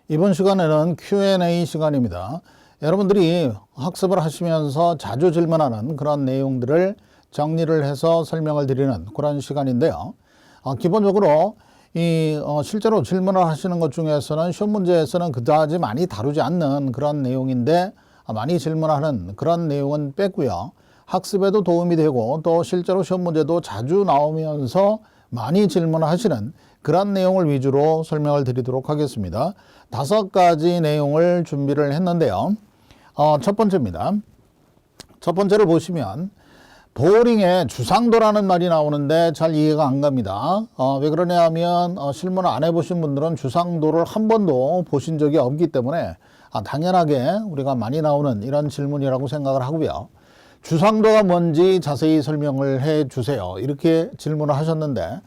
이번 시간에는 Q&A 시간입니다. 여러분들이 학습을 하시면서 자주 질문하는 그런 내용들을 정리를 해서 설명을 드리는 그런 시간인데요. 기본적으로 실제로 질문을 하시는 것 중에서는 시험 문제에서는 그다지 많이 다루지 않는 그런 내용인데 많이 질문하는 그런 내용은 뺐고요. 학습에도 도움이 되고 또 실제로 시험 문제도 자주 나오면서 많이 질문을 하시는 그런 내용을 위주로 설명을 드리도록 하겠습니다. 5가지 내용을 준비를 했는데요. 첫 번째입니다. 첫 번째를 보시면 보링의 주상도라는 말이 나오는데 잘 이해가 안 갑니다. 왜 그러냐 하면 실문을 안 해보신 분들은 주상도를 한 번도 보신 적이 없기 때문에 당연하게 우리가 많이 나오는 이런 질문이라고 생각을 하고요. 주상도가 뭔지 자세히 설명을 해 주세요. 이렇게 질문을 하셨는데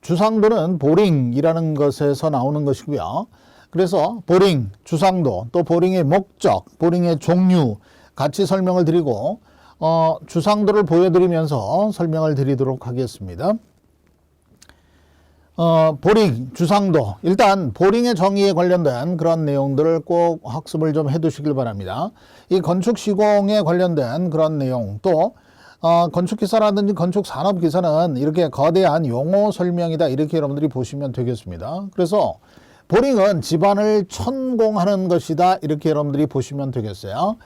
주상도는 보링이라는 것에서 나오는 것이고요. 그래서 보링, 주상도, 또 보링의 목적, 보링의 종류 같이 설명을 드리고 주상도를 보여드리면서 설명을 드리도록 하겠습니다. 보링, 주상도, 일단 보링의 정의에 관련된 그런 내용들을 꼭 학습을 좀 해두시길 바랍니다. 이 건축 시공에 관련된 그런 내용, 또 건축기사라든지 건축산업기사는 이렇게 거대한 용어 설명이다, 이렇게 여러분들이 보시면 되겠습니다. 그래서 보링은 지반을 천공하는 것이다, 이렇게 여러분들이 보시면 되겠어요.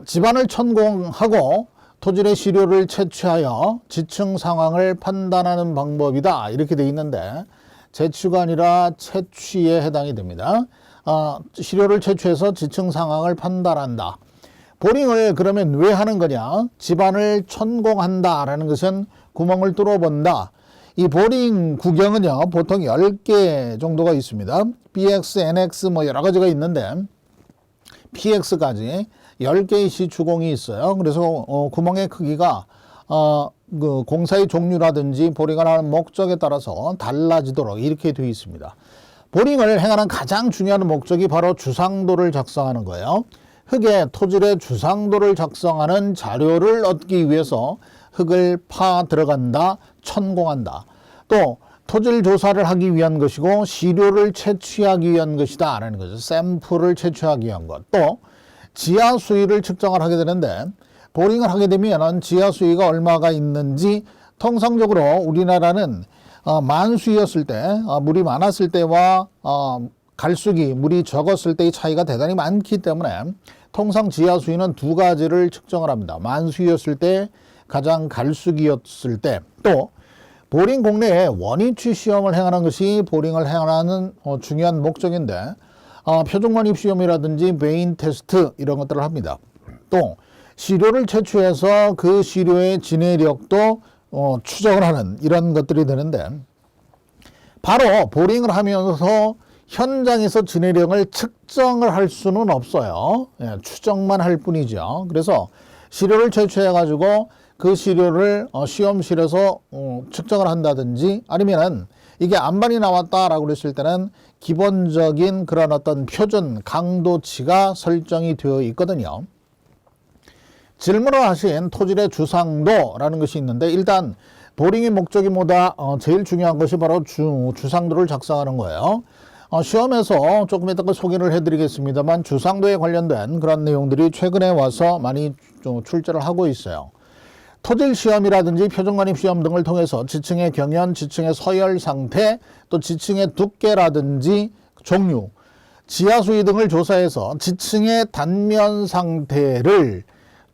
지반을 천공하고 토질의 시료를 채취하여 지층 상황을 판단하는 방법이다, 이렇게 되어 있는데 채취가 아니라 채취에 해당이 됩니다. 시료를 채취해서 지층 상황을 판단한다. 보링을 그러면 왜 하는 거냐? 지반을 천공한다라는 것은 구멍을 뚫어본다. 이 보링 구경은요, 보통 10개 정도가 있습니다. BX, NX 뭐 여러 가지가 있는데 PX까지 10개의 시추공이 있어요. 그래서 구멍의 크기가 그 공사의 종류라든지 보링을 하는 목적에 따라서 달라지도록 이렇게 되어 있습니다. 보링을 행하는 가장 중요한 목적이 바로 주상도를 작성하는 거예요. 흙의 토질의 주상도를 작성하는 자료를 얻기 위해서 흙을 파 들어간다, 천공한다. 또 토질 조사를 하기 위한 것이고 시료를 채취하기 위한 것이다 라는 거죠. 샘플을 채취하기 위한 것. 또 지하 수위를 측정을 하게 되는데 보링을 하게 되면 지하 수위가 얼마가 있는지 통상적으로 우리나라는 만수위였을 때, 물이 많았을 때와 갈수기, 물이 적었을 때의 차이가 대단히 많기 때문에 통상 지하 수위는 2가지를 측정을 합니다. 만수위였을 때, 가장 갈수기였을 때, 또 보링 공내에 원위치 시험을 행하는 것이 보링을 행하는 중요한 목적인데 표준원입 시험이라든지 베인 테스트 이런 것들을 합니다. 또 시료를 채취해서 그 시료의 진해력도 추정을 하는 이런 것들이 되는데 바로 보링을 하면서 현장에서 진해력을 측정을 할 수는 없어요. 추정만 할 뿐이죠. 그래서 시료를 채취해 가지고 그 시료를 시험실에서 측정을 한다든지 아니면은 이게 안반이 나왔다라고 그랬을 때는 기본적인 그런 어떤 표준 강도치가 설정이 되어 있거든요. 질문을 하신 토질의 주상도라는 것이 있는데 일단 보링의 목적이 뭐다? 제일 중요한 것이 바로 주상도를 작성하는 거예요. 시험에서 조금 이따가 소개를 해드리겠습니다만 주상도에 관련된 그런 내용들이 최근에 와서 많이 좀 출제를 하고 있어요. 토질 시험이라든지 표준관입 시험 등을 통해서 지층의 경연, 지층의 서열 상태, 또 지층의 두께라든지 종류, 지하 수위 등을 조사해서 지층의 단면 상태를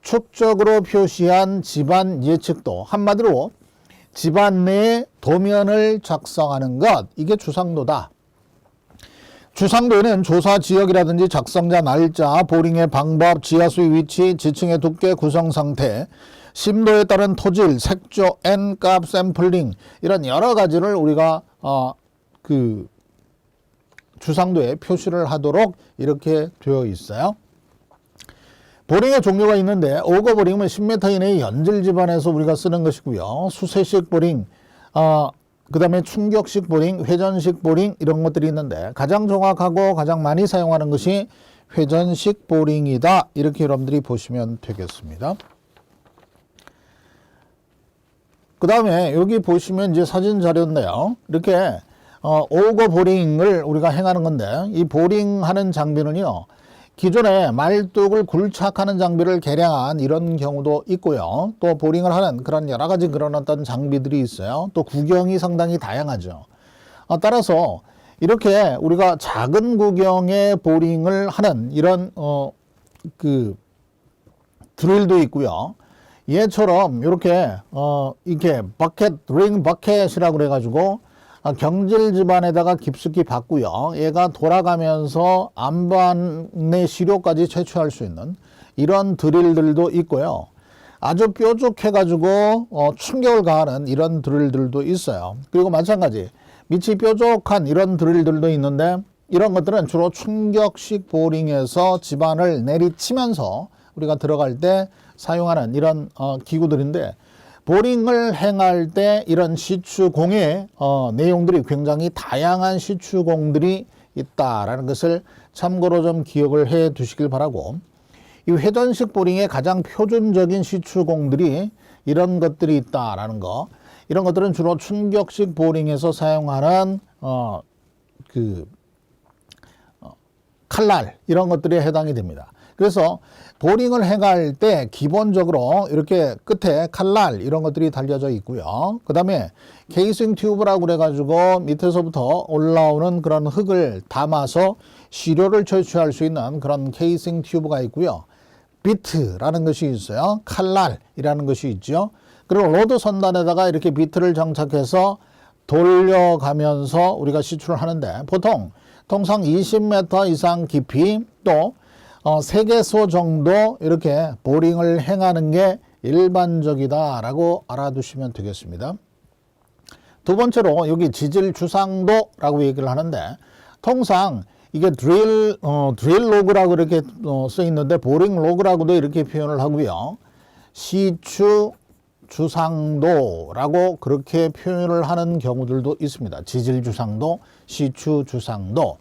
축적으로 표시한 지반 예측도, 한마디로 지반 내의 도면을 작성하는 것, 이게 주상도다. 주상도에는 조사 지역이라든지 작성자 날짜, 보링의 방법, 지하수위 위치, 지층의 두께, 구성 상태, 심도에 따른 토질, 색조, N값, 샘플링 이런 여러 가지를 우리가 그 주상도에 표시를 하도록 이렇게 되어 있어요. 보링의 종류가 있는데 오거 보링은 10m 이내의 연질 지반에서 우리가 쓰는 것이고요. 수세식 보링, 그 다음에 충격식 보링, 회전식 보링 이런 것들이 있는데 가장 정확하고 가장 많이 사용하는 것이 회전식 보링이다. 이렇게 여러분들이 보시면 되겠습니다. 그 다음에 여기 보시면 이제 사진 자료인데요. 이렇게 오거 보링을 우리가 행하는 건데, 이 보링하는 장비는요, 기존에 말뚝을 굴착하는 장비를 개량한 이런 경우도 있고요. 또 보링을 하는 그런 여러 가지 그런 어떤 장비들이 있어요. 또 구경이 상당히 다양하죠. 따라서 이렇게 우리가 작은 구경의 보링을 하는 이런 드릴도 있고요. 얘처럼 이렇게 버켓, 링 버켓이라고 그래가지고 경질 집안에다가 깊숙이 박고요. 얘가 돌아가면서 안반의 시료까지 채취할 수 있는 이런 드릴들도 있고요. 아주 뾰족해가지고 충격을 가하는 이런 드릴들도 있어요. 그리고 마찬가지 밑이 뾰족한 이런 드릴들도 있는데, 이런 것들은 주로 충격식 보링에서 집안을 내리치면서 우리가 들어갈 때 사용하는 이런 기구들인데, 보링을 행할 때 이런 시추공의 내용들이 굉장히 다양한 시추공들이 있다라는 것을 참고로 좀 기억을 해 두시길 바라고, 이 회전식 보링의 가장 표준적인 시추공들이 이런 것들이 있다라는 거, 이런 것들은 주로 충격식 보링에서 사용하는 칼날 이런 것들에 해당이 됩니다. 그래서 보링을 행할 때 기본적으로 이렇게 끝에 칼날 이런 것들이 달려져 있고요. 그 다음에 케이싱 튜브라고 그래가지고 밑에서부터 올라오는 그런 흙을 담아서 시료를 채취할 수 있는 그런 케이싱 튜브가 있고요. 비트라는 것이 있어요. 칼날이라는 것이 있죠. 그리고 로드 선단에다가 이렇게 비트를 장착해서 돌려가면서 우리가 시추를 하는데, 통상 20m 이상 깊이 또 3개소 정도 이렇게 보링을 행하는 게 일반적이다라고 알아두시면 되겠습니다. 두 번째로 여기 지질 주상도라고 얘기를 하는데, 통상 이게 드릴 로그라고 이렇게 써 있는데 보링 로그라고도 이렇게 표현을 하고요. 시추 주상도라고 그렇게 표현을 하는 경우들도 있습니다. 지질 주상도, 시추 주상도.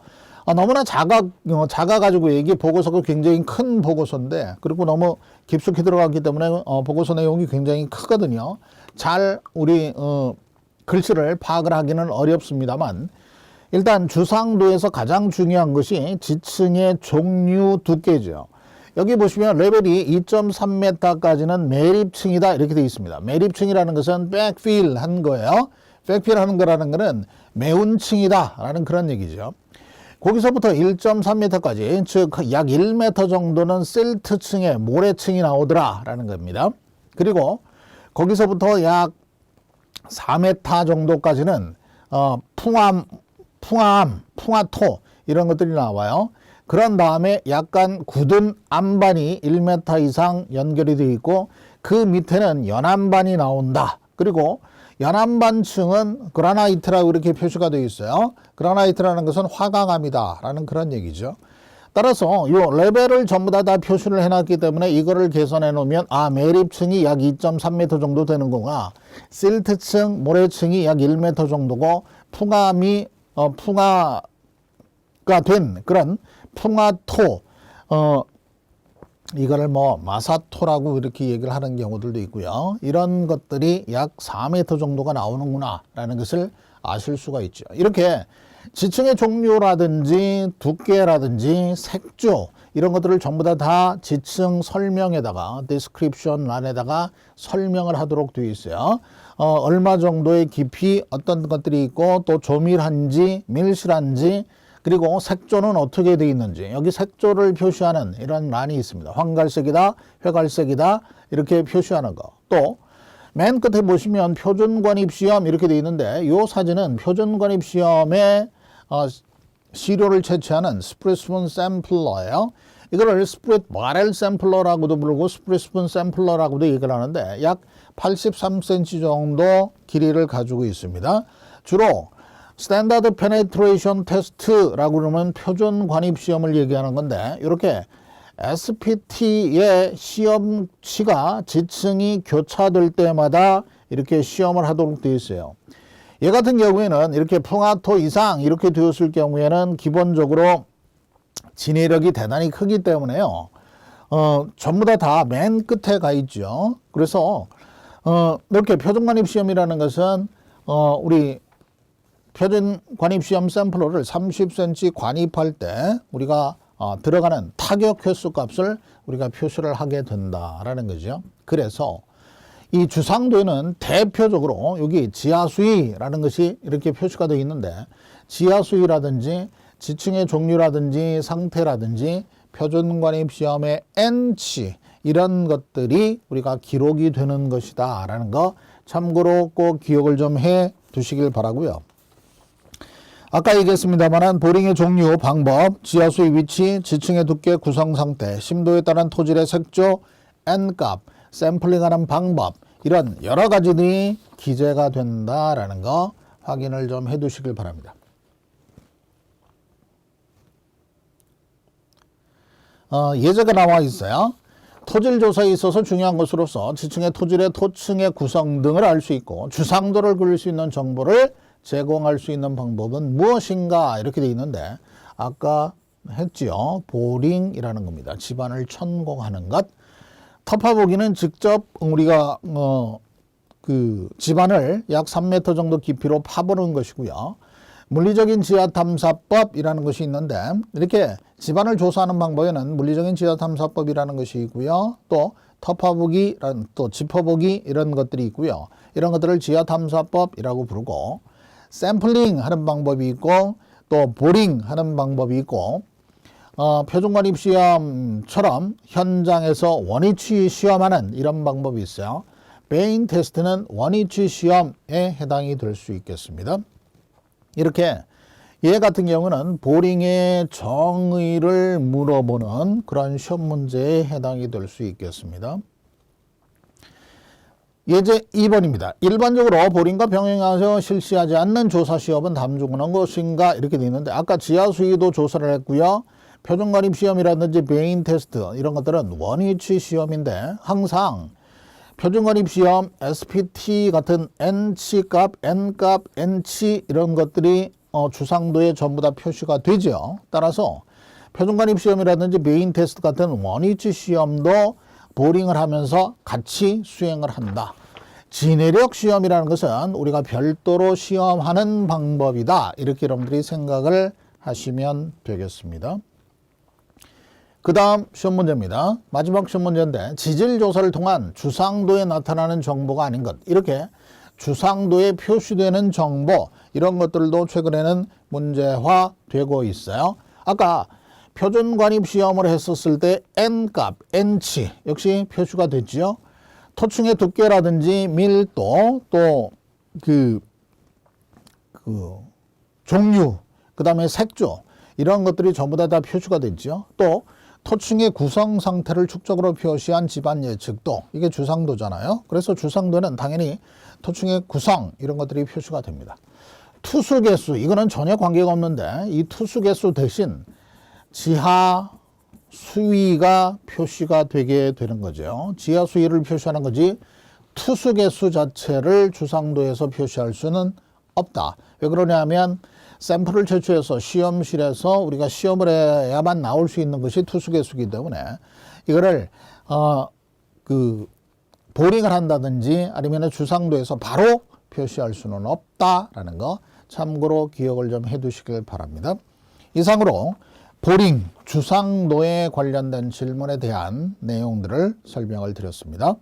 너무나 작아가지고 이게 보고서가 굉장히 큰 보고서인데, 그리고 너무 깊숙이 들어갔기 때문에 보고서 내용이 굉장히 크거든요. 잘 우리 글씨를 파악을 하기는 어렵습니다만, 일단 주상도에서 가장 중요한 것이 지층의 종류 두께죠. 여기 보시면 레벨이 2.3m까지는 매립층이다 이렇게 되어 있습니다. 매립층이라는 것은 백필 한 거예요. 백필 하는 거라는 것은 매운층이다 라는 그런 얘기죠. 거기서부터 1.3m까지, 즉 약 1m 정도는 실트층의 모래층이 나오더라 라는 겁니다. 그리고 거기서부터 약 4m 정도까지는 풍화토 이런 것들이 나와요. 그런 다음에 약간 굳은 안반이 1m 이상 연결이 되어 있고, 그 밑에는 연안반이 나온다. 그리고 연안반층은 그라나이트라고 이렇게 표시가 되어 있어요. 그라나이트라는 것은 화강암이다 라는 그런 얘기죠. 따라서 이 레벨을 전부 다 표시를 해놨기 때문에 이거를 계산해 놓으면 매립층이 약 2.3m 정도 되는구나, 실트층 모래층이 약 1m 정도고, 풍화가 된 그런 풍화토, 이거를 마사토라고 이렇게 얘기를 하는 경우들도 있고요. 이런 것들이 약 4m 정도가 나오는구나 라는 것을 아실 수가 있죠. 이렇게 지층의 종류라든지 두께라든지 색조 이런 것들을 전부 다 지층 설명에다가 디스크립션 란에다가 설명을 하도록 되어 있어요. 얼마 정도의 깊이 어떤 것들이 있고, 또 조밀한지 밀실한지, 그리고 색조는 어떻게 되어 있는지, 여기 색조를 표시하는 이런 란이 있습니다. 황갈색이다, 회갈색이다 이렇게 표시하는 거. 또 맨 끝에 보시면 표준권입시험 이렇게 되어 있는데, 이 사진은 표준권입시험에 시료를 채취하는 스프레스푼 샘플러예요. 이거를 스프릿 바렐 샘플러라고도 부르고 스프레스푼 샘플러라고도 얘기를 하는데, 약 83cm 정도 길이를 가지고 있습니다. 주로 스탠다드 페네트레이션 테스트라고 그러면 표준 관입 시험을 얘기하는 건데, 이렇게 SPT의 시험치가 지층이 교차될 때마다 이렇게 시험을 하도록 되어 있어요. 얘 같은 경우에는 이렇게 풍화토 이상 이렇게 되었을 경우에는 기본적으로 진해력이 대단히 크기 때문에요. 전부 다 맨 끝에 가 있죠. 그래서 이렇게 표준관입시험이라는 것은 우리 표준관입시험 샘플러를 30cm 관입할 때 우리가 들어가는 타격 횟수 값을 우리가 표시를 하게 된다라는 거죠. 그래서 이 주상도에는 대표적으로 여기 지하수위라는 것이 이렇게 표시가 되어 있는데, 지하수위라든지 지층의 종류라든지 상태라든지 표준관입시험의 N치 이런 것들이 우리가 기록이 되는 것이다 라는 거 참고로 꼭 기억을 좀 해 두시길 바라고요. 아까 얘기했습니다만 보링의 종류, 방법, 지하수의 위치, 지층의 두께, 구성 상태, 심도에 따른 토질의 색조, N값, 샘플링하는 방법, 이런 여러 가지들이 기재가 된다라는 거 확인을 좀 해 두시길 바랍니다. 예제가 나와 있어요. 토질 조사에 있어서 중요한 것으로서 지층의 토질의 토층의 구성 등을 알 수 있고 주상도를 그릴 수 있는 정보를 제공할 수 있는 방법은 무엇인가 이렇게 돼 있는데, 아까 했지요. 보링이라는 겁니다. 집안을 천공하는 것. 터파보기는 직접 우리가 그 집안을 약 3m 정도 깊이로 파보는 것이고요. 물리적인 지하탐사법이라는 것이 있는데, 이렇게 집안을 조사하는 방법에는 물리적인 지하탐사법이라는 것이 있고요. 또 터파보기라는, 또 짚어보기 이런 것들이 있고요. 이런 것들을 지하탐사법이라고 부르고, 샘플링 하는 방법이 있고 또 보링 하는 방법이 있고, 표준관입시험처럼 현장에서 원위치 시험하는 이런 방법이 있어요. 베인 테스트는 원위치 시험에 해당이 될 수 있겠습니다. 이렇게 얘 같은 경우는 보링의 정의를 물어보는 그런 시험 문제에 해당이 될 수 있겠습니다. 예제 2번입니다. 일반적으로 보링과 병행하여 실시하지 않는 조사 시험은 다음 중 어느 것인가 이렇게 되어 있는데, 아까 지하수위도 조사를 했고요. 표준관입시험이라든지 베인 테스트 이런 것들은 원위치 시험인데, 항상 표준관입시험 SPT 같은 N치 값, N값, N치 이런 것들이 주상도에 전부 다 표시가 되죠. 따라서 표준관입시험이라든지 베인 테스트 같은 원위치 시험도 보링을 하면서 같이 수행을 한다. 지내력 시험이라는 것은 우리가 별도로 시험하는 방법이다. 이렇게 여러분들이 생각을 하시면 되겠습니다. 그 다음 시험 문제입니다. 마지막 시험 문제인데, 지질조사를 통한 주상도에 나타나는 정보가 아닌 것. 이렇게 주상도에 표시되는 정보, 이런 것들도 최근에는 문제화되고 있어요. 아까 표준관입시험을 했었을 때 N값, N치 역시 표시가 됐죠. 토층의 두께라든지 밀도, 또 그 종류, 그 다음에 색조 이런 것들이 전부 다 표시가 됐죠. 또 토층의 구성 상태를 축적으로 표시한 집안 예측도, 이게 주상도잖아요. 그래서 주상도는 당연히 토층의 구성 이런 것들이 표시가 됩니다. 투수 개수, 이거는 전혀 관계가 없는데, 이 투수 개수 대신 지하 수위가 표시가 되게 되는 거죠. 지하 수위를 표시하는 거지 투수 개수 자체를 주상도에서 표시할 수는 없다. 왜 그러냐면 샘플을 채취해서 시험실에서 우리가 시험을 해야만 나올 수 있는 것이 투수 개수이기 때문에 이거를 보링을 한다든지 아니면 주상도에서 바로 표시할 수는 없다라는 거 참고로 기억을 좀 해두시길 바랍니다. 이상으로 보링, 주상도에 관련된 질문에 대한 내용들을 설명을 드렸습니다.